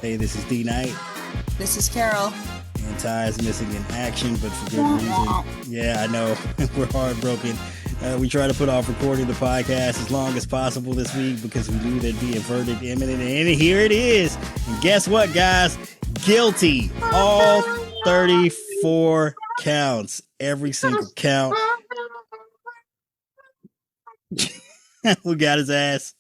Hey, this is D Knight. This is Carol. And Ty is missing in action, but for good reason. Yeah, I know. We're heartbroken. We try to put off recording the podcast as long as possible this week because we knew there'd be a verdict imminent. And here it is. And guess what, guys? Guilty. All 34 counts. Every single count. We got his ass.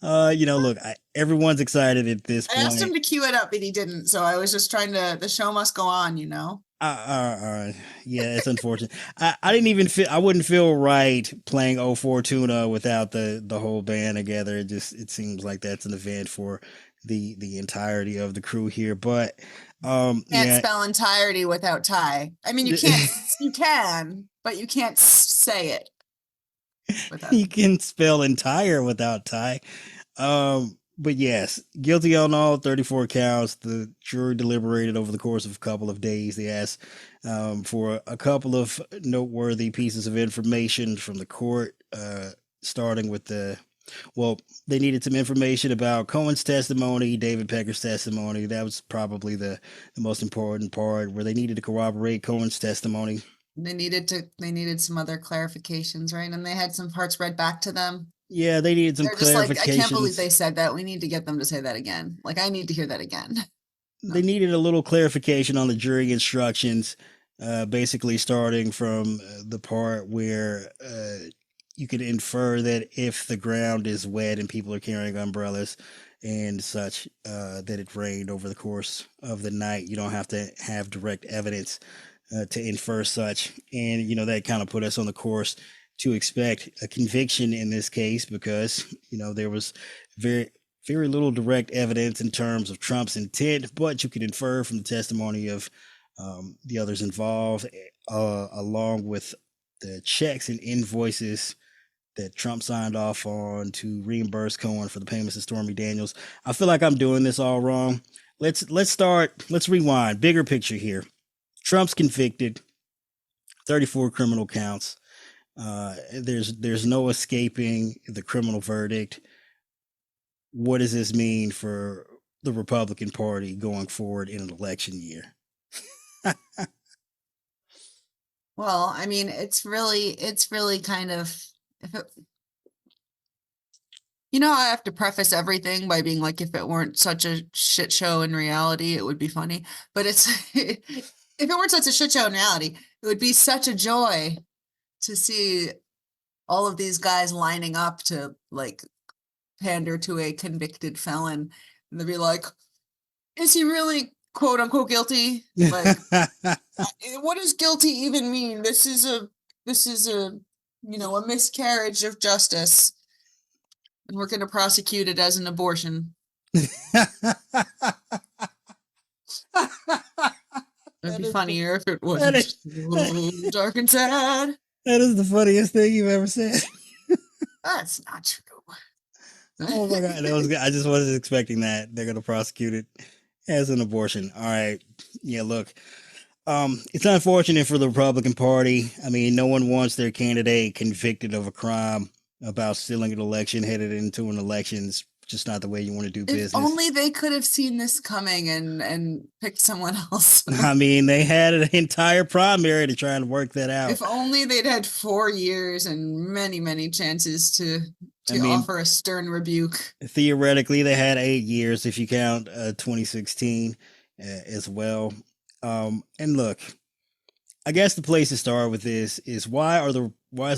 Look, everyone's excited at this point. I asked him to cue it up, but he didn't. So I was just trying to, the show must go on, you know? Yeah, it's unfortunate. I wouldn't feel right playing 04 Tuna without the whole band together. It seems like that's an event for the entirety of the crew here. But, can't spell entirety without Ty. I mean, you can, but you can't say it. You can spell entire without Ty. But yes, guilty on all 34 counts. The jury deliberated over the course of a couple of days. They asked for a couple of noteworthy pieces of information from the court, starting with they needed some information about Cohen's testimony, David Pecker's testimony. That was probably the most important part, where they needed to corroborate Cohen's testimony. They needed some other clarifications, right? And they had some parts read back to them. Yeah, they needed some clarifications. Like, I can't believe they said that. We need to get them to say that again. Like, I need to hear that again. They needed a little clarification on the jury instructions, basically starting from the part where you could infer that if the ground is wet and people are carrying umbrellas and such, that it rained over the course of the night. You don't have to have direct evidence to infer such. And, that kind of put us on the course to expect a conviction in this case because, there was very, very little direct evidence in terms of Trump's intent, but you could infer from the testimony of the others involved, along with the checks and invoices that Trump signed off on to reimburse Cohen for the payments to Stormy Daniels. I feel like I'm doing this all wrong. Let's rewind. Bigger picture here. Trump's convicted, 34 criminal counts. There's no escaping the criminal verdict. What does this mean for the Republican Party going forward in an election year? Well, I mean, it's really kind of, I have to preface everything by being like, if it weren't such a shit show in reality, it would be funny. But it's if it weren't such a shit show in reality, it would be such a joy to see all of these guys lining up to like pander to a convicted felon, and they'd be like, is he really quote unquote guilty? Like, what does guilty even mean? This is a a miscarriage of justice, and we're going to prosecute it as an abortion. It'd be funnier if it wasn't dark and sad. That is the funniest thing you've ever said. That's not true. Oh my God, that was good. I just wasn't expecting that. They're going to prosecute it as an abortion. All right. Yeah, look, it's unfortunate for the Republican Party. I mean, no one wants their candidate convicted of a crime about stealing an election, headed into an election. It's just not the way you want to do business. If only they could have seen this coming and picked someone else. I mean, they had an entire primary to try and work that out. If only they'd had 4 years and many, many chances to offer a stern rebuke. Theoretically, they had 8 years if you count 2016 as well. And look, I guess the place to start with this is why is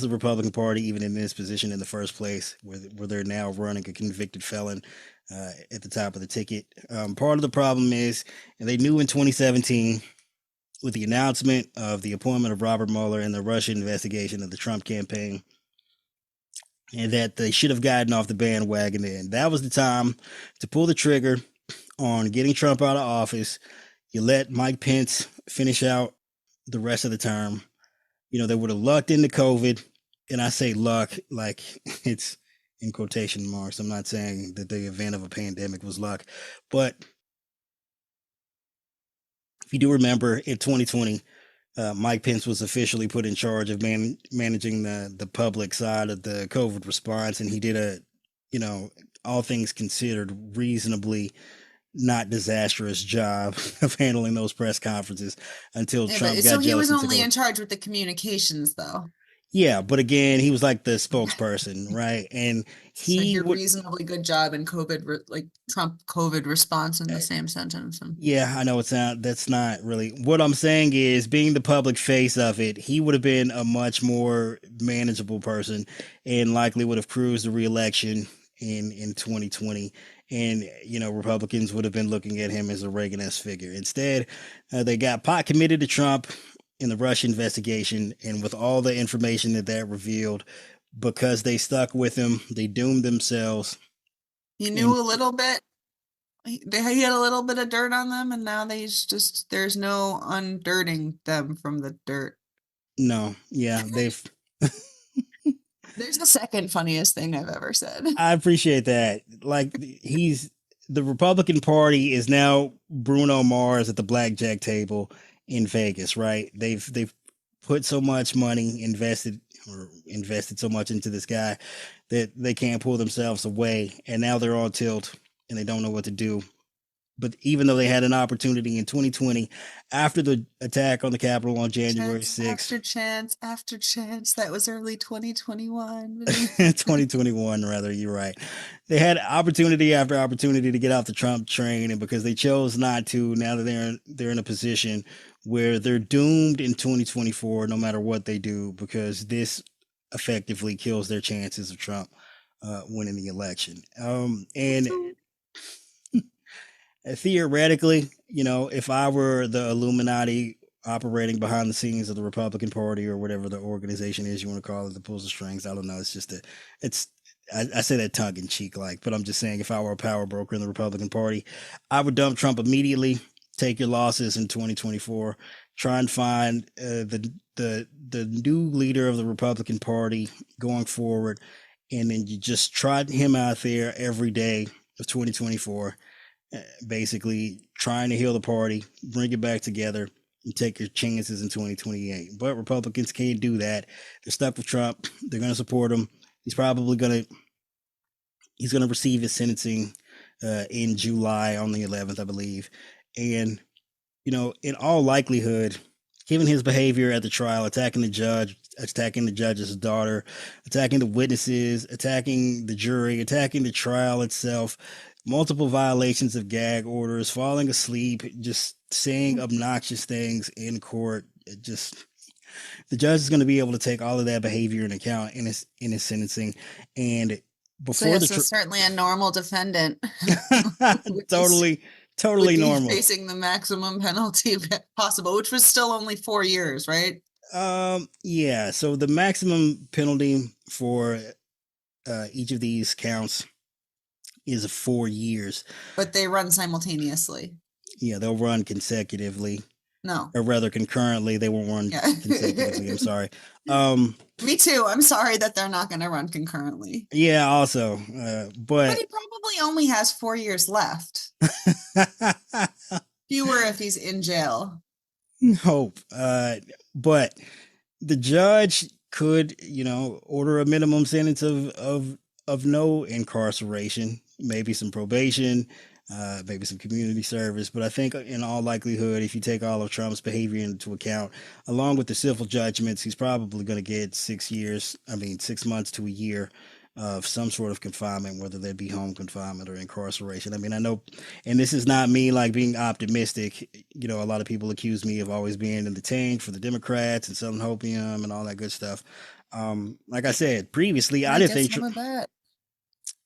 the Republican Party even in this position in the first place, where they're now running a convicted felon at the top of the ticket? Part of the problem is, and they knew in 2017 with the announcement of the appointment of Robert Mueller and the Russian investigation of the Trump campaign, and that they should have gotten off the bandwagon then. That was the time to pull the trigger on getting Trump out of office. You let Mike Pence finish out the rest of the term. They would have lucked into COVID. And I say luck like it's in quotation marks. I'm not saying that the event of a pandemic was luck. But if you do remember, in 2020, Mike Pence was officially put in charge of managing the public side of the COVID response. And he did all things considered, reasonably not disastrous job of handling those press conferences until Yeah, Trump but so got he jealous was and took only over. in charge with the communications, though. Yeah, but again, he was like the spokesperson, right? And So he he would, reasonably good job in like Trump COVID response in the same sentence. And yeah, I know it's not, that's not really what I'm saying is being the public face of it, he would have been a much more manageable person and likely would have cruised the reelection in 2020. And, Republicans would have been looking at him as a Reagan-esque figure. Instead, they got pot committed to Trump in the Russia investigation. And with all the information that revealed, because they stuck with him, they doomed themselves. he knew And a little bit. He had a little bit of dirt on them, and now there's no undirting them from the dirt. no, yeah, they've There's the second funniest thing I've ever said. I appreciate that. Like he's the Republican Party is now Bruno Mars at the blackjack table in Vegas, right? They've put so much money invested so much into this guy that they can't pull themselves away, and now they're on tilt and they don't know what to do. But even though they had an opportunity in 2020 after the attack on the Capitol on January Chance 6th, after chance after chance. That was early 2021. 2021 rather, you're right, they had opportunity after opportunity to get off the Trump train, and because they chose not to, now that they're in a position where they're doomed in 2024 no matter what they do, because this effectively kills their chances of Trump winning the election. And theoretically, if I were the Illuminati operating behind the scenes of the Republican Party or whatever the organization is you want to call it that pulls the strings, I don't know. It's just it's I say that tongue in cheek, like, but I'm just saying if I were a power broker in the Republican Party, I would dump Trump immediately. Take your losses in 2024. Try and find the new leader of the Republican Party going forward, and then you just trot him out there every day of 2024, basically trying to heal the party, bring it back together, and take your chances in 2028. But Republicans can't do that. They're stuck with Trump. They're going to support him. He's probably going to receive his sentencing in July on the 11th, I believe. And in all likelihood, given his behavior at the trial, attacking the judge, attacking the judge's daughter, attacking the witnesses, attacking the jury, attacking the trial itself, multiple violations of gag orders, falling asleep, just saying obnoxious things in court. It just the judge is going to be able to take all of that behavior into account in his sentencing, and So before yes, so certainly a normal defendant with this totally be normal. facing the maximum penalty possible, which was still only 4 years, right? Yeah. So the maximum penalty for each of these counts is 4 years. But they run simultaneously. Yeah, they'll run consecutively. No. Or rather concurrently. They won't run consecutively. I'm sorry. Me too. I'm sorry that they're not going to run concurrently. Yeah, also. But he probably only has 4 years left. Fewer if he's in jail. Hope. But the judge could, order a minimum sentence of no incarceration, maybe some probation, maybe some community service. But I think in all likelihood, if you take all of Trump's behavior into account, along with the civil judgments, he's probably going to get 6 months to a year of some sort of confinement, whether that be home confinement or incarceration. I mean, I know, and this is not me like being optimistic. A lot of people accuse me of always being in the tank for the Democrats and selling opium and all that good stuff. Like I said previously, I didn't think some of that.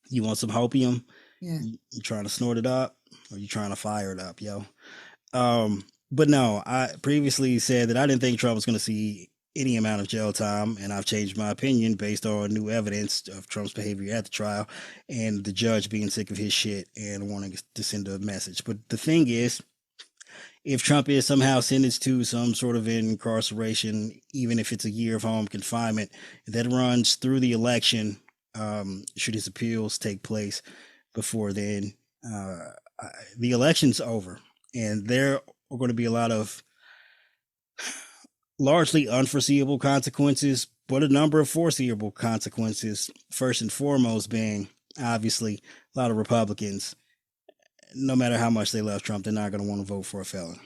You want some opium? Yeah. You trying to snort it up, or you trying to fire it up, yo? But no, I previously said that I didn't think Trump was going to see any amount of jail time, and I've changed my opinion based on new evidence of Trump's behavior at the trial and the judge being sick of his shit and wanting to send a message. But the thing is, if Trump is somehow sentenced to some sort of incarceration, even if it's a year of home confinement, that runs through the election, should his appeals take place before then, the election's over, and there are going to be a lot of largely unforeseeable consequences, but a number of foreseeable consequences. First and foremost being, obviously, a lot of Republicans no matter how much they love Trump, they're not going to want to vote for a felon.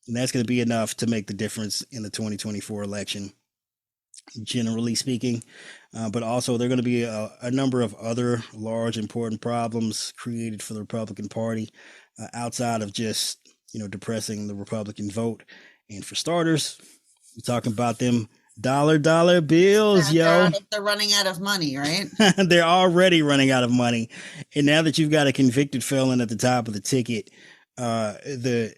And that's going to be enough to make the difference in the 2024 election, generally speaking. But also, there are going to be a number of other large, important problems created for the Republican Party outside of just, depressing the Republican vote. And for starters, we're talking about them dollar bills, yo. They're running out of money, right? They're already running out of money. And now that you've got a convicted felon at the top of the ticket, the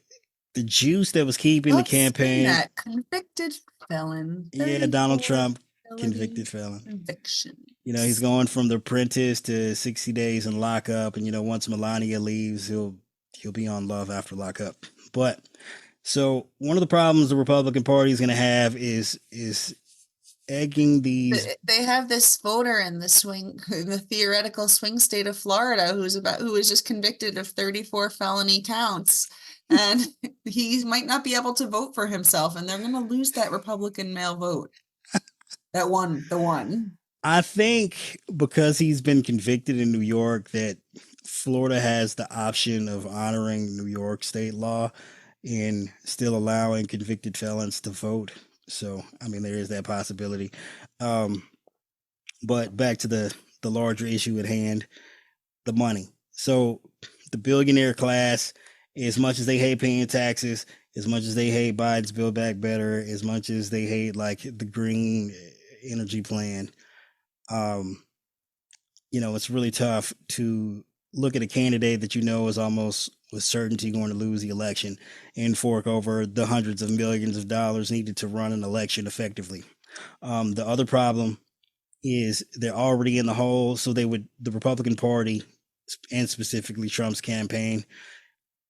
juice that was keeping the campaign. That convicted felon. Yeah, Donald Trump, convicted felon. Conviction. He's going from The Apprentice to 60 days in lockup, and once Melania leaves, he'll be on Love After Lockup. But so one of the problems the Republican Party is going to have is egging these. They have this voter in the theoretical swing state of Florida who was just convicted of 34 felony counts, and he might not be able to vote for himself, and they're going to lose that Republican male vote. The one. I think because he's been convicted in New York, that Florida has the option of honoring New York state law and still allowing convicted felons to vote. So, there is that possibility. But back to the larger issue at hand, the money. So the billionaire class, as much as they hate paying taxes, as much as they hate Biden's Build Back Better, as much as they hate like the green energy plan, it's really tough to look at a candidate that is almost with certainty going to lose the election and fork over the hundreds of millions of dollars needed to run an election effectively. The other problem is they're already in the hole. So the Republican Party, and specifically Trump's campaign,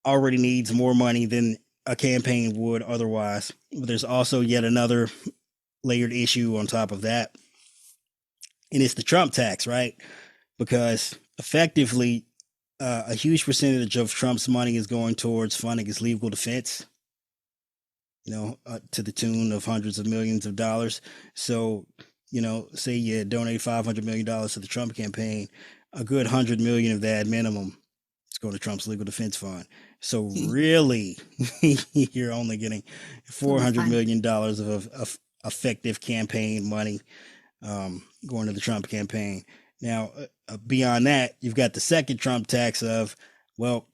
already needs more money than a campaign would otherwise. But there's also yet another layered issue on top of that. And it's the Trump tax, right? Because effectively, a huge percentage of Trump's money is going towards funding his legal defense, to the tune of hundreds of millions of dollars. So, say you donate $500 million to the Trump campaign, a good $100 million of that minimum is going to Trump's legal defense fund. So really, you're only getting $400 million of effective campaign money going to the Trump campaign. Now, beyond that, you've got the second Trump tax of, well,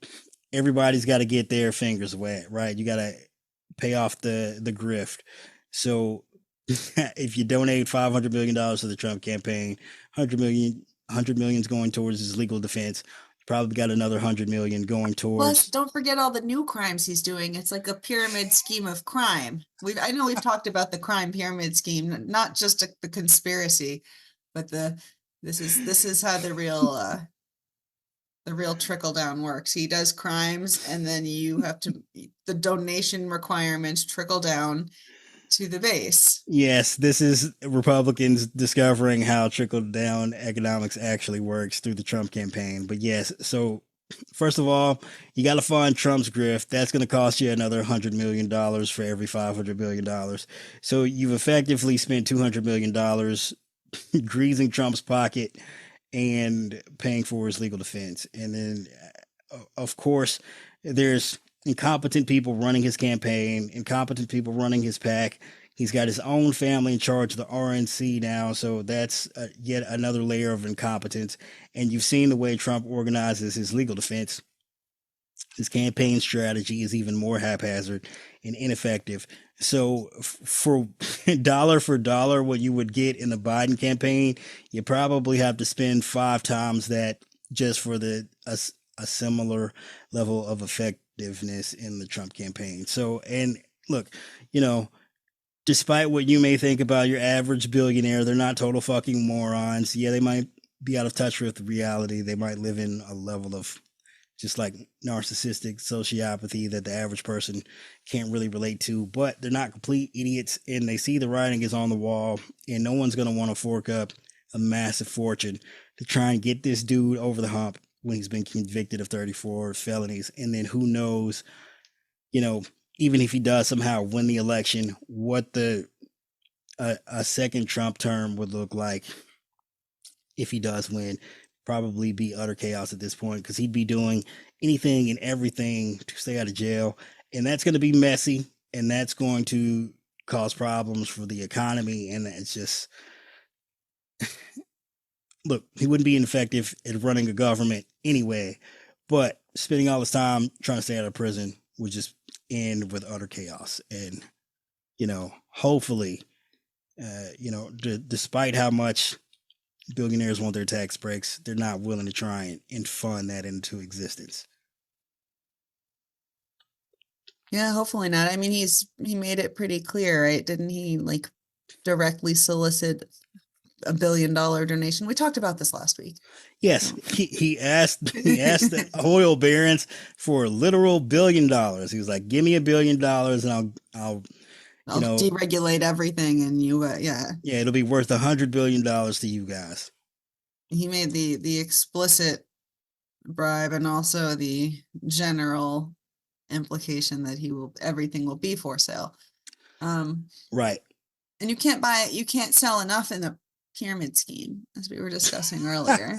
everybody's got to get their fingers wet, right? You got to pay off the grift. So if you donate $500 million to the Trump campaign, $100 million is going towards his legal defense. You probably got another $100 million going towards. Plus, don't forget all the new crimes he's doing. It's like a pyramid scheme of crime. I know we've talked about the crime pyramid scheme, not just the conspiracy, but this is how the real trickle down works. He does crimes, and then the donation requirements trickle down to the base. Yes, this is Republicans discovering how trickle down economics actually works through the Trump campaign. But yes, so first of all, you got to fund Trump's grift. That's going to cost you another $100 million for every $500 million. So you've effectively spent $200 million greasing Trump's pocket and paying for his legal defense. And then, of course, there's incompetent people running his campaign, incompetent people running his PAC. He's got his own family in charge of the RNC now, so that's yet another layer of incompetence. And you've seen the way Trump organizes his legal defense. His campaign strategy is even more haphazard and ineffective. So for dollar, what you would get in the Biden campaign, you probably have to spend 5 times that just for a similar level of effectiveness in the Trump campaign. So, and look, despite what you may think about your average billionaire, they're not total fucking morons. Yeah, they might be out of touch with reality. They might live in a level of just like narcissistic sociopathy that the average person can't really relate to, but they're not complete idiots, and they see the writing is on the wall, and no one's going to want to fork up a massive fortune to try and get this dude over the hump when he's been convicted of 34 felonies. And then who knows, even if he does somehow win the election, what a second Trump term would look like if he does win. Probably be utter chaos at this point, because he'd be doing anything and everything to stay out of jail. And that's going to be messy, and that's going to cause problems for the economy. And it's just, look, he wouldn't be ineffective at running a government anyway, but spending all his time trying to stay out of prison would just end with utter chaos. And, hopefully, despite how much billionaires want their tax breaks, they're not willing to try and fund that into existence. Yeah, hopefully not. I mean, he made it pretty clear, right? Didn't he like directly solicit $1 billion donation? We talked about this last week. Yes, he asked the oil barons for a literal $1 billion. He was like, "Give me $1 billion, and I'll deregulate everything." And yeah, it'll be worth $100 billion to you guys. He made the explicit bribe and also the general implication that everything will be for sale. Right. And you can't sell enough in the pyramid scheme, as we were discussing earlier.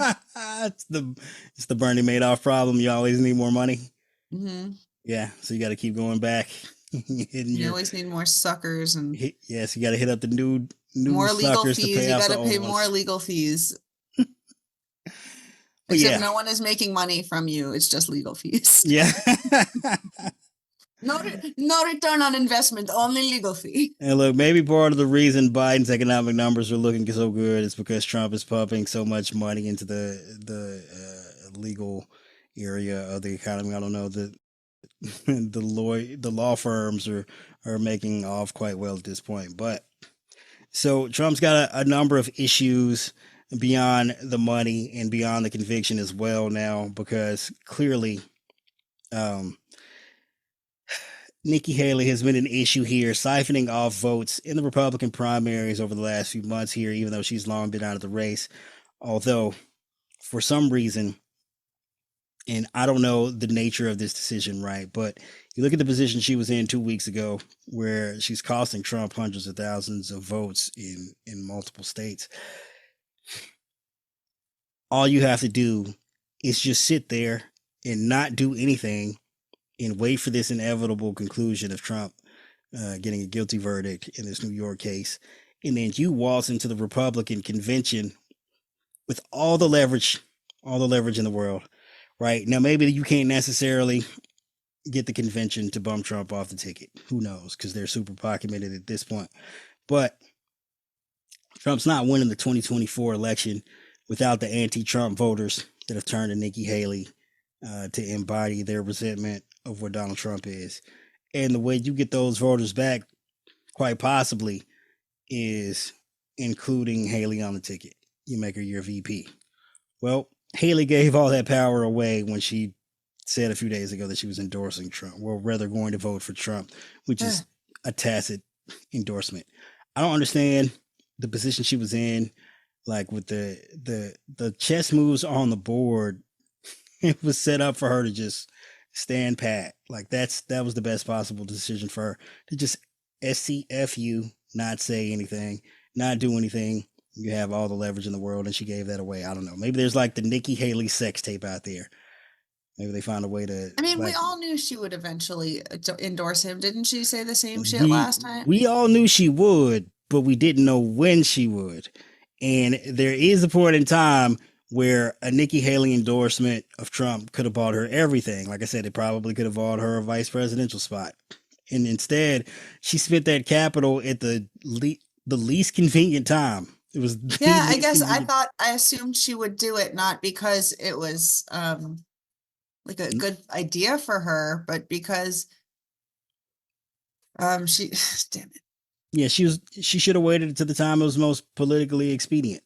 It's the Bernie Madoff problem. You always need more money. Mm-hmm. Yeah, so you got to keep going back. You always need more suckers, and yes, you got to hit up the new more legal suckers fees. to pay You off got to pay ones. more legal fees. But except no one is making money from you. It's just legal fees. Yeah. No return on investment, only legal fee. And look, maybe part of the reason Biden's economic numbers are looking so good is because Trump is pumping so much money into the legal area of the economy. I don't know, the law firms are making off quite well at this point. But so Trump's got a number of issues beyond the money and beyond the conviction as well now, because clearly Nikki Haley has been an issue here, siphoning off votes in the Republican primaries over the last few months here, even though she's long been out of the race. Although, for some reason, and I don't know the nature of this decision, right? But you look at the position she was in 2 weeks ago, where she's costing Trump hundreds of thousands of votes in multiple states. All you have to do is just sit there and not do anything and wait for this inevitable conclusion of Trump getting a guilty verdict in this New York case. And then you waltz into the Republican convention with all the leverage in the world, right? Now, maybe you can't necessarily get the convention to bump Trump off the ticket. Who knows? Because they're super pocket committed at this point. But Trump's not winning the 2024 election without the anti-Trump voters that have turned to Nikki Haley to embody their resentment of what Donald Trump is. And the way you get those voters back, quite possibly, is including Haley on the ticket. You make her your VP. Well, Haley gave all that power away when she said a few days ago that she was endorsing Trump, or rather going to vote for Trump, which is a tacit endorsement. I don't understand the position she was in, like with the chess moves on the board. It was set up for her to just stand pat. Like that was the best possible decision for her, to just SCFU, not say anything, not do anything. You have all the leverage in the world, and she gave that away. I don't know. Maybe there's like the Nikki Haley sex tape out there. Maybe they found a way to. I mean, we all knew she would eventually endorse him. Didn't she say the same shit last time? We all knew she would, but we didn't know when she would. And there is a point in time where a Nikki Haley endorsement of Trump could have bought her everything. Like I said, it probably could have bought her a vice presidential spot. And instead, she spent that capital at the least convenient time. It was I guess I assumed she would do it not because it was like a good idea for her, but because she damn it. Yeah, she should have waited until the time it was most politically expedient.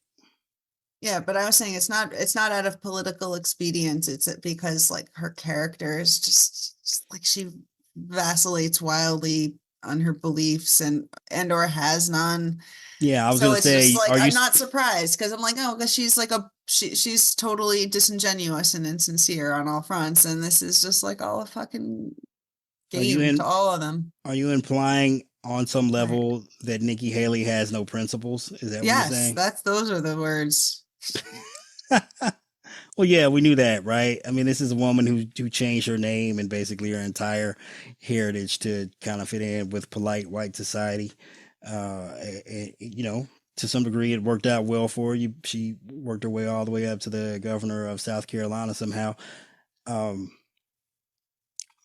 Yeah, but I was saying it's not out of political expedience. It's because like her character is just like she vacillates wildly on her beliefs and or has none. Yeah, I was gonna say, just like, I'm not surprised because I'm like, oh, because she's like she's totally disingenuous and insincere on all fronts, and this is just like all a fucking game to all of them. Are you implying on some level that Nikki Haley has no principles? Is that what you're saying? Yes, those are the words. Well, yeah, we knew that, right? I mean, this is a woman who changed her name and basically her entire heritage to kind of fit in with polite white society. You know, to some degree, it worked out well for you. She worked her way all the way up to the governor of South Carolina somehow. Um,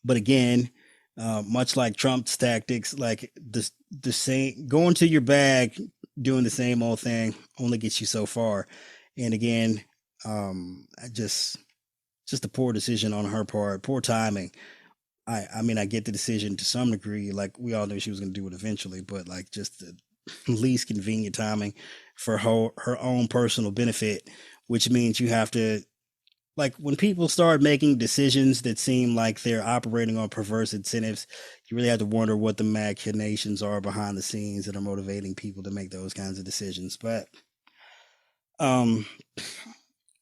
but again, much like Trump's tactics, like the same going to your bag, doing the same old thing only gets you so far. And again, I just a poor decision on her part, poor timing. I mean, I get the decision to some degree. Like we all knew she was going to do it eventually, but like just the least convenient timing for her own personal benefit, which means you have to like when people start making decisions that seem like they're operating on perverse incentives, you really have to wonder what the machinations are behind the scenes that are motivating people to make those kinds of decisions. But um,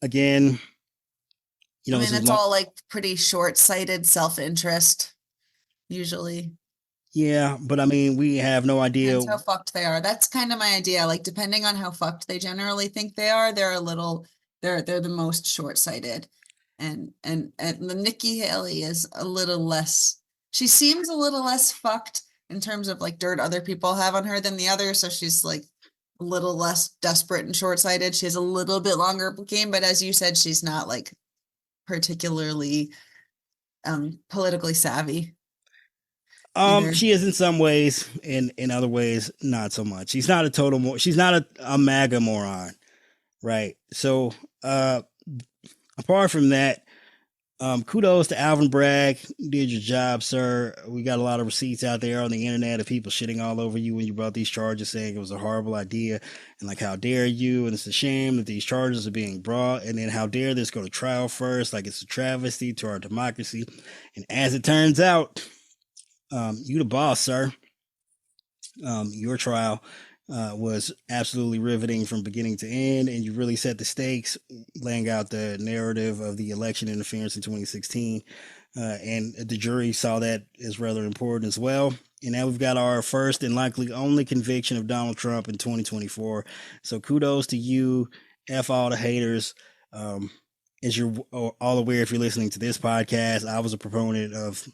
again, I this mean, is it's long. all like pretty short-sighted self-interest, usually. Yeah, but I mean, we have no idea. Depends how fucked they are. That's kind of my idea. Like, depending on how fucked they generally think they are, they're the most short-sighted. And the Nikki Haley is a little less, she seems a little less fucked in terms of like dirt other people have on her than the other. So she's like a little less desperate and short-sighted. She has a little bit longer game, but as you said, she's not like particularly politically savvy either. She is in some ways, in other ways, not so much. She's not a she's not a MAGA moron, right? So, apart from that, kudos to Alvin Bragg. You did your job, sir. We got a lot of receipts out there on the internet of people shitting all over you when you brought these charges, saying it was a horrible idea and like how dare you, and it's a shame that these charges are being brought, and then how dare this go to trial first, like it's a travesty to our democracy. And as it turns out, you the boss, sir. Your trial was absolutely riveting from beginning to end, and you really set the stakes, laying out the narrative of the election interference in 2016. And the jury saw that as rather important as well. And now we've got our first and likely only conviction of Donald Trump in 2024. So kudos to you. F all the haters. As you're all aware, if you're listening to this podcast, I was a proponent of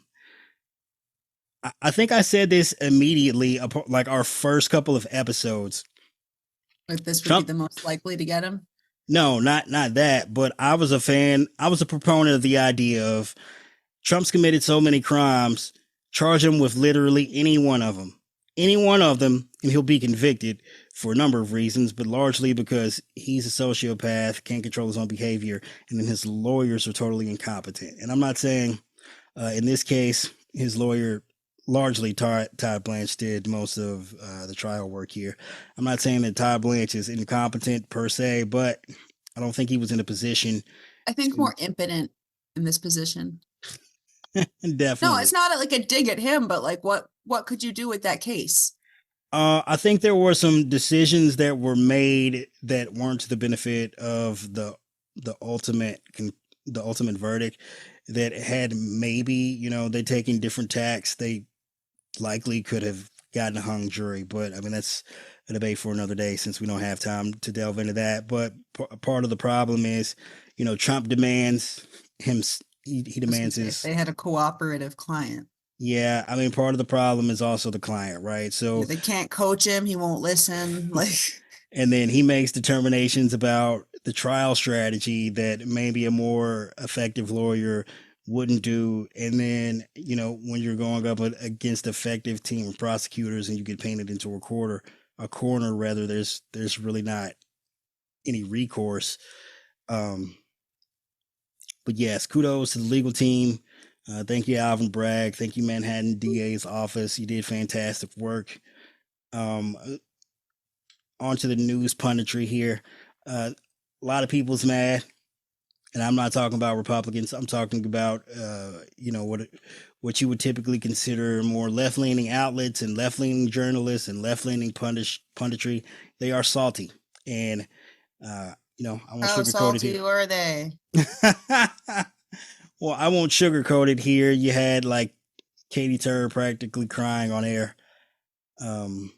I think I said this immediately, like our first couple of episodes. Like this would be Trump, the most likely to get him. no, not that, but I was a fan. I was a proponent of the idea of Trump's committed so many crimes, charge him with literally any one of them, and he'll be convicted for a number of reasons, but largely because he's a sociopath, can't control his own behavior, and then his lawyers are totally incompetent. And I'm not saying in this case his lawyer largely Todd Blanche did most of the trial work here. I'm not saying that Todd Blanche is incompetent per se, but I don't think he was in a position I think to more impotent in this position. No, it's definitely. not like a dig at him, but like what could you do with that case? I think there were some decisions that were made that weren't to the benefit of the ultimate the ultimate verdict. That had maybe they taken different tacks, they likely could have gotten a hung jury. But I mean, that's a debate for another day since we don't have time to delve into that. But part of the problem is, Trump demands him. He I was gonna demands say if his. they had a cooperative client. Yeah, I mean, part of the problem is also the client, right? Yeah, So, they can't coach him, he won't listen. Like and then he makes determinations about the trial strategy that maybe a more effective lawyer wouldn't do. And then when you're going up against effective team of prosecutors and you get painted into a corner rather, there's really not any recourse. um but yes, kudos to the legal team. Thank you, Alvin Bragg. Thank you, Manhattan DA's office. You did fantastic work. um Onto the news punditry here. A lot of people's mad, and I'm not talking about Republicans. I'm talking about what you would typically consider more left leaning outlets and left leaning journalists and left leaning punditry. They are salty, and I won't how sugarcoat it salty here. were they? Well, I won't sugarcoat it here. You had like Katie Turr practically crying on air. Um,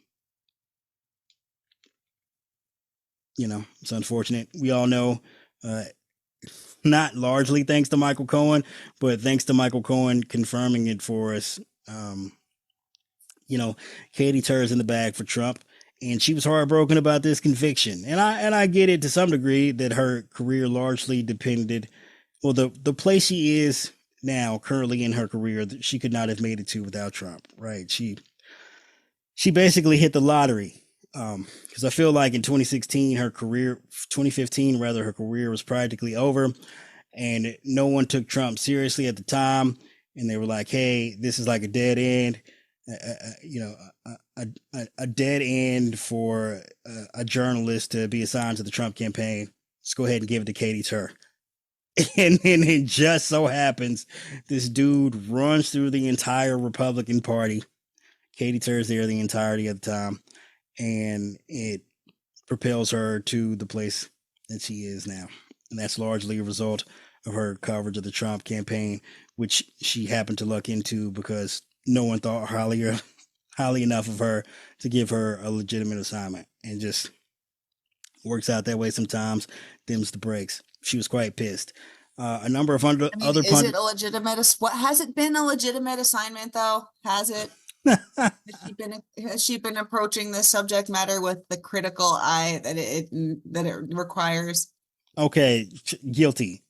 it's unfortunate. We all know uh, not largely thanks to Michael Cohen, but thanks to Michael Cohen confirming it for us. Um, Katie Tur's in the bag for Trump, and she was heartbroken about this conviction. And I get it to some degree that her career largely depended. Well, the place she is now, currently in her career, she could not have made it to without Trump. Right? She basically hit the lottery. Because I feel like in 2016, 2015 rather, her career was practically over, and no one took Trump seriously at the time, and they were like, "Hey, this is like a dead end." A dead end for a journalist to be assigned to the Trump campaign. Let's go ahead and give it to Katie Tur. And then it just so happens this dude runs through the entire Republican Party. Katie Tur's there the entirety of the time, and it propels her to the place that she is now. And that's largely a result of her coverage of the Trump campaign, which she happened to luck into because no one thought highly enough of her to give her a legitimate assignment, and just works out that way sometimes, dims the brakes. She was quite pissed. A number of other is it a legitimate? What has it been a legitimate assignment though? Has it? Has she been approaching this subject matter with the critical eye that it requires? Okay, guilty.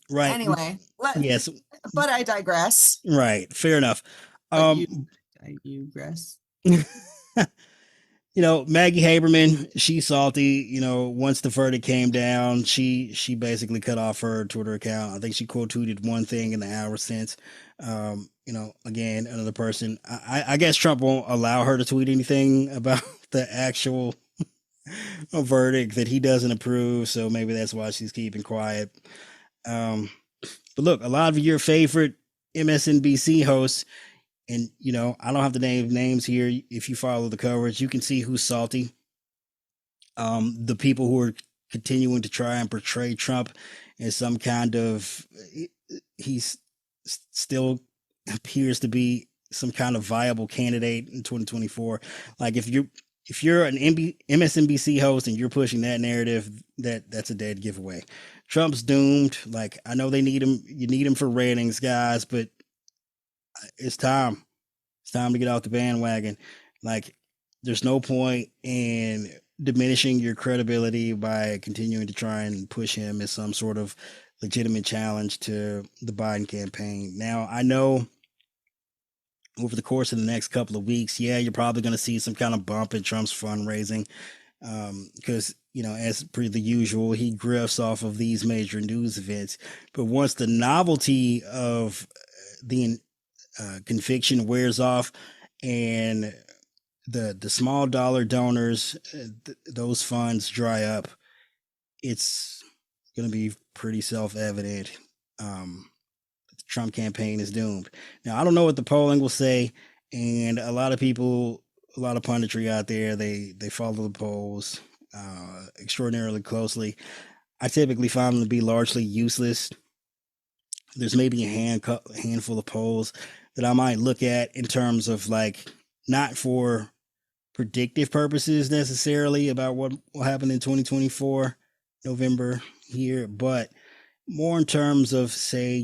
Right. Anyway, yes, but I digress. Right, fair enough. I digress. Maggie Haberman, she's salty. Once the verdict came down, she basically cut off her Twitter account. I think she quote tweeted one thing in the hour since. Again, another person. I guess Trump won't allow her to tweet anything about the actual verdict that he doesn't approve. So maybe that's why she's keeping quiet. But look, a lot of your favorite MSNBC hosts, and I don't have to name names here. If you follow the coverage, you can see who's salty. The people who are continuing to try and portray Trump as some kind of, he's still appears to be some kind of viable candidate in 2024. Like if you're an MSNBC host and you're pushing that narrative, that's a dead giveaway. Trump's doomed. Like, I know they need him. You need him for ratings, guys, but it's time. It's time to get off the bandwagon. Like, there's no point in diminishing your credibility by continuing to try and push him as some sort of legitimate challenge to the Biden campaign. Now, I know over the course of the next couple of weeks, you're probably going to see some kind of bump in Trump's fundraising, because as per the usual, he grifts off of these major news events. But once the novelty of the conviction wears off, and the small dollar donors, those funds dry up, it's going to be pretty self-evident. The Trump campaign is doomed. Now, I don't know what the polling will say, and a lot of people, a lot of punditry out there, they follow the polls extraordinarily closely. I typically find them to be largely useless. There's maybe a handful of polls that I might look at in terms of, like, not for predictive purposes necessarily about what will happen in 2024 November here, but more in terms of, say,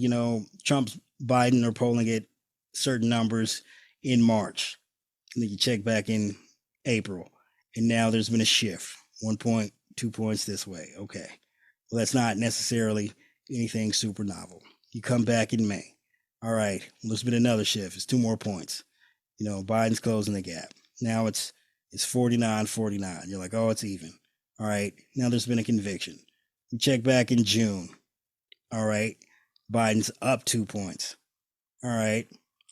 Trump's Biden are polling at certain numbers in March, and then you check back in April, and now there's been a shift, 1 point, 2 points this way. Okay, well, that's not necessarily anything super novel. You come back in May. All right, well, there's been another shift. It's 2 more points. Biden's closing the gap. Now it's 49-49. You're like, oh, it's even. All right, now there's been a conviction. You check back in June. All right, Biden's up 2 points. All right,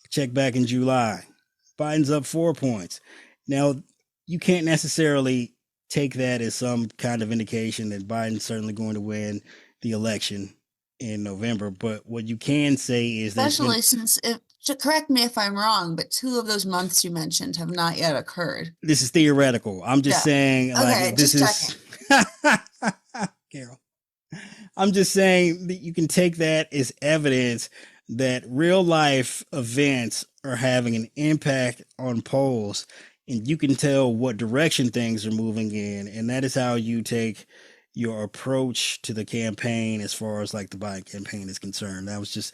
check back in July. Biden's up 4 points. Now, you can't necessarily take that as some kind of indication that Biden's certainly going to win the election in November. But what you can say is that, especially since, correct me if I'm wrong, but 2 of those months you mentioned have not yet occurred. This is theoretical. I'm just saying, like, okay, this is Carol. I'm just saying that you can take that as evidence that real life events are having an impact on polls, and you can tell what direction things are moving in, and that is how you take your approach to the campaign as far as like the Biden campaign is concerned. I was just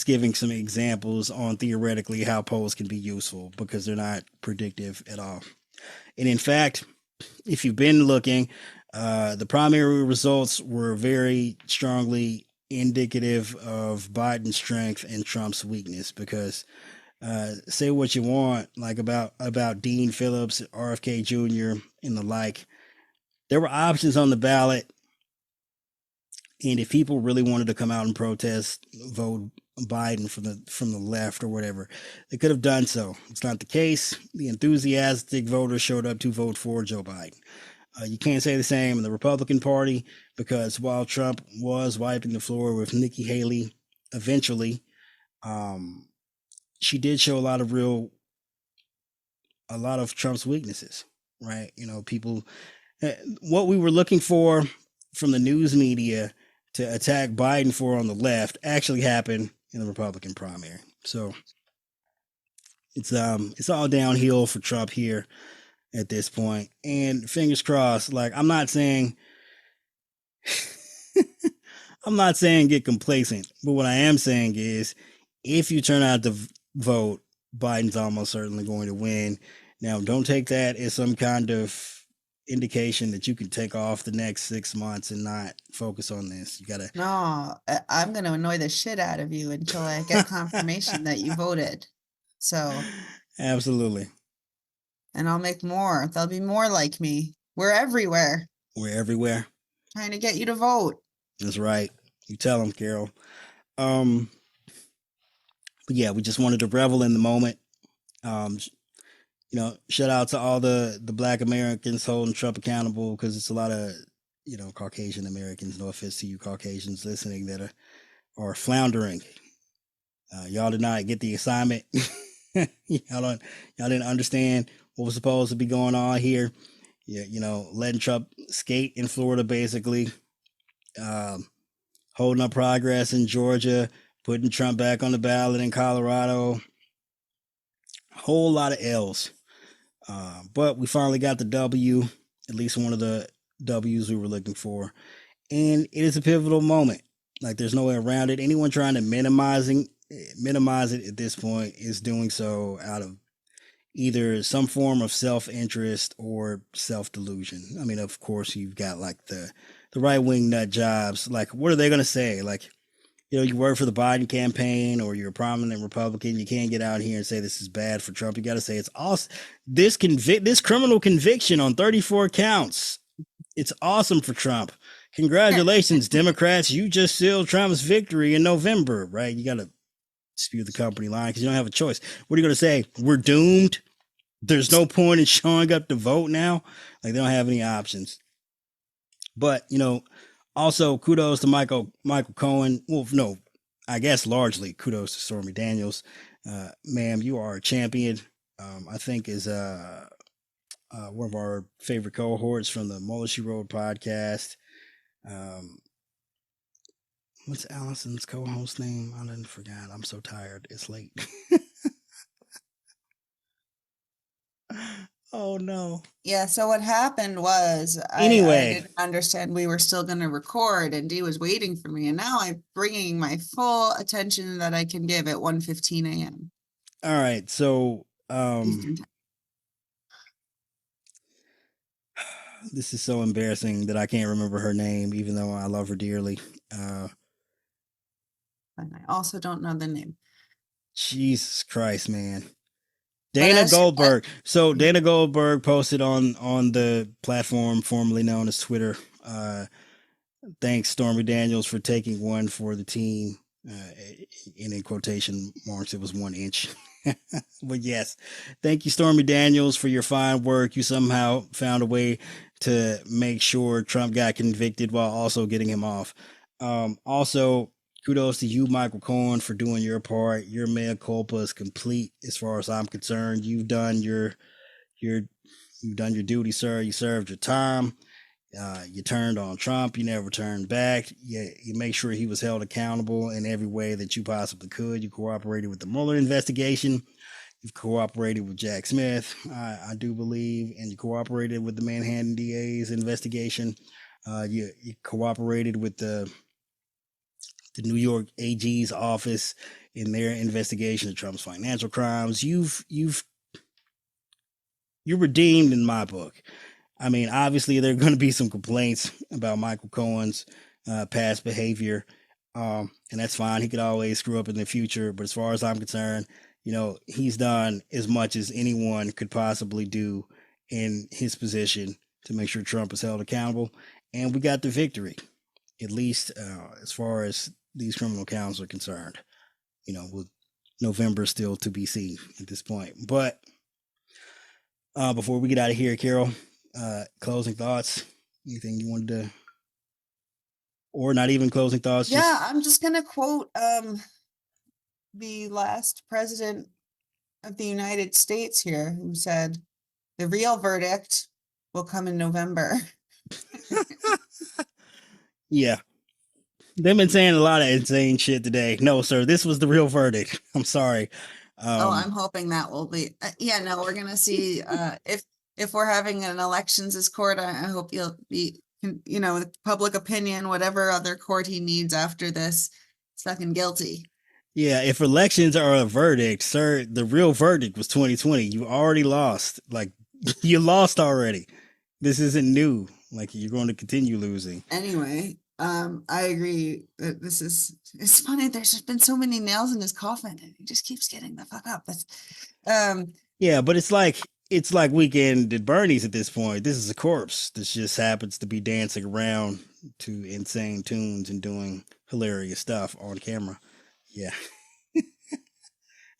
giving some examples on theoretically how polls can be useful because they're not predictive at all. And in fact, if you've been looking, the primary results were very strongly indicative of Biden's strength and Trump's weakness because say what you want like about Dean Phillips, RFK Jr. and the like. There were options on the ballot, and if people really wanted to come out and protest, vote Biden from the left or whatever, they could have done so. It's not the case. The enthusiastic voters showed up to vote for Joe Biden. You can't say the same in the Republican Party because while Trump was wiping the floor with Nikki Haley, eventually, she did show a lot of Trump's weaknesses. Right? You know, people. What we were looking for from the news media to attack Biden for on the left actually happened in the Republican primary. So it's all downhill for Trump here at this point. And fingers crossed, like I'm not saying get complacent, but what I am saying is if you turn out to vote, Biden's almost certainly going to win. Now, don't take that as some kind of indication that you can take off the next 6 months and not focus on this. You gotta. No, I'm going to annoy the shit out of you until I get confirmation that you voted. So. Absolutely. And I'll make more. There'll be more like me. We're everywhere. We're everywhere. Trying to get you to vote. That's right. You tell them, Carol. But yeah, we just wanted to revel in the moment. Shout out to all the Black Americans holding Trump accountable because it's a lot of, Caucasian Americans, no offense to you Caucasians listening, that are floundering. Y'all did not get the assignment. y'all didn't understand what was supposed to be going on here. Yeah, letting Trump skate in Florida, basically, holding up progress in Georgia, putting Trump back on the ballot in Colorado. Whole lot of L's. But we finally got the W, at least one of the W's we were looking for. And it is a pivotal moment. Like there's no way around it. Anyone trying to minimize it at this point is doing so out of either some form of self-interest or self-delusion. I mean, of course, you've got like the right-wing nut jobs. Like, what are they going to say? Like, you work for the Biden campaign or you're a prominent Republican. You can't get out here and say this is bad for Trump. You got to say it's awesome. This criminal conviction on 34 counts. It's awesome for Trump. Congratulations, Democrats. You just sealed Trump's victory in November, right? You got to spew the company line because you don't have a choice. What are you going to say? We're doomed. There's no point in showing up to vote now. Like they don't have any options. But, also, kudos to Michael Cohen. Well, no, I guess largely kudos to Stormy Daniels. Ma'am, you are a champion. I think is one of our favorite cohorts from the Mueller She Wrote podcast. What's Allison's co-host name? I didn't forget. I'm so tired. It's late. Oh no. Yeah, so what happened was I didn't understand we were still going to record and Dee was waiting for me and now I'm bringing my full attention that I can give at 1:15 a.m. All right, so this is so embarrassing that I can't remember her name even though I love her dearly. And I also don't know the name. Jesus Christ, man. Dana Goldberg. So Dana Goldberg posted on the platform formerly known as Twitter. Thanks Stormy Daniels for taking one for the team. And in quotation marks, it was 1 inch. But yes, thank you, Stormy Daniels, for your fine work. You somehow found a way to make sure Trump got convicted while also getting him off. Also, kudos to you, Michael Cohen, for doing your part. Your mea culpa is complete as far as I'm concerned. You've done your duty, sir. You served your time. You turned on Trump. You never turned back. You make sure he was held accountable in every way that you possibly could. You cooperated with the Mueller investigation. You've cooperated with Jack Smith, I do believe, and you cooperated with the Manhattan DA's investigation. You cooperated with the New York AG's office in their investigation of Trump's financial crimes. You're redeemed in my book. I mean, obviously there are going to be some complaints about Michael Cohen's past behavior, and that's fine. He could always screw up in the future, but as far as I'm concerned, he's done as much as anyone could possibly do in his position to make sure Trump is held accountable, and we got the victory, at least as far as these criminal counts are concerned. With November still to be seen at this point. But before we get out of here, Carol, closing thoughts? Anything you wanted to, or not even closing thoughts? Yeah, I'm just gonna quote the last president of the United States here, who said, "The real verdict will come in November." Yeah. They've been saying a lot of insane shit today. No, sir, this was the real verdict. I'm sorry. I'm hoping that will be. Yeah, no, we're gonna see if we're having an elections as court. I hope you'll be, public opinion, whatever other court he needs after this, fucking guilty. Yeah, if elections are a verdict, sir, the real verdict was 2020. You already lost. Like, you lost already. This isn't new. Like, you're going to continue losing. Anyway, I agree that it's funny. There's just been so many nails in his coffin and he just keeps getting the fuck up. Yeah, but it's like Weekend at Bernie's at this point. This is a corpse that just happens to be dancing around to insane tunes and doing hilarious stuff on camera. Yeah.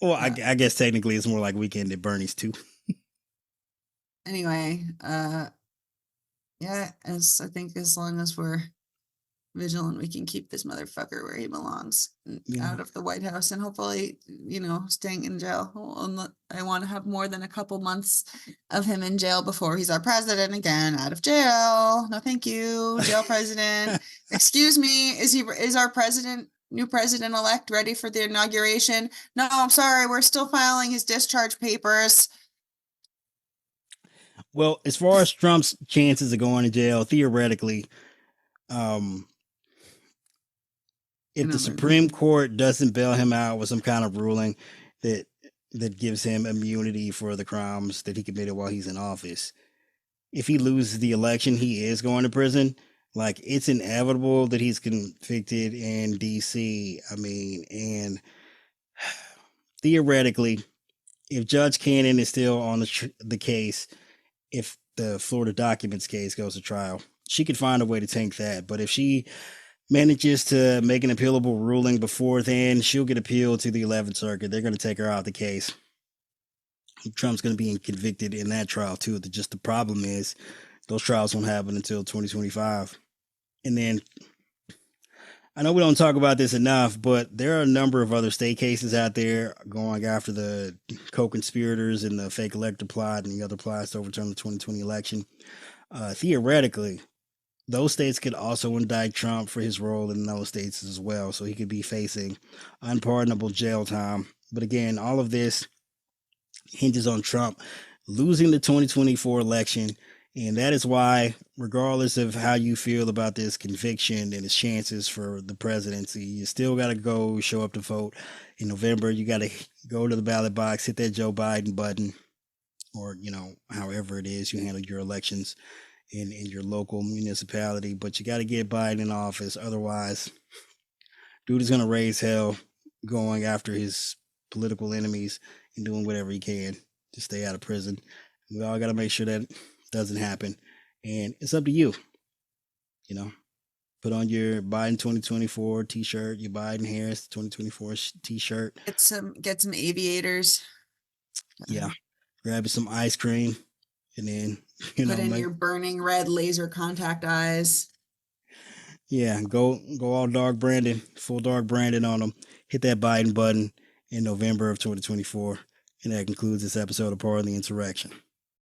Well, I guess technically it's more like Weekend at Bernie's too. Anyway, yeah, I think as long as we're vigilant, we can keep this motherfucker where he belongs, out of the White House, and hopefully, staying in jail. I want to have more than a couple months of him in jail before he's our president again, out of jail. No, thank you, jail president. Excuse me, is our new president-elect ready for the inauguration? No, I'm sorry, we're still filing his discharge papers. Well, as far as Trump's chances of going to jail, theoretically, if the Supreme Court doesn't bail him out with some kind of ruling that gives him immunity for the crimes that he committed while he's in office, if he loses the election, he is going to prison. Like, it's inevitable that he's convicted in DC. I mean, and theoretically, if Judge Cannon is still on the case, if the Florida documents case goes to trial, she could find a way to tank that. But if she manages to make an appealable ruling before then, she'll get appealed to the 11th Circuit. They're going to take her out of the case. Trump's going to be convicted in that trial too. Just the problem is those trials won't happen until 2025. And then, I know we don't talk about this enough, but there are a number of other state cases out there going after the co-conspirators in the fake elector plot and the other plots to overturn the 2020 election. Theoretically, those states could also indict Trump for his role in those states as well. So he could be facing unpardonable jail time. But again, all of this hinges on Trump losing the 2024 election. And that is why, regardless of how you feel about this conviction and his chances for the presidency, you still got to go show up to vote in November. You got to go to the ballot box, hit that Joe Biden button, or, however it is you handle your elections in your local municipality. But you got to get Biden in office. Otherwise, dude is going to raise hell going after his political enemies and doing whatever he can to stay out of prison. We all got to make sure that doesn't happen. And it's up to you. Put on your Biden 2024 t-shirt, your Biden Harris 2024 t-shirt. Get some aviators. Yeah. Grab some ice cream. And then, put in your burning red laser contact eyes. Yeah, go all dark Brandon, full dark Brandon on them. Hit that Biden button in November of 2024. And that concludes this episode of Part of the Insurrection.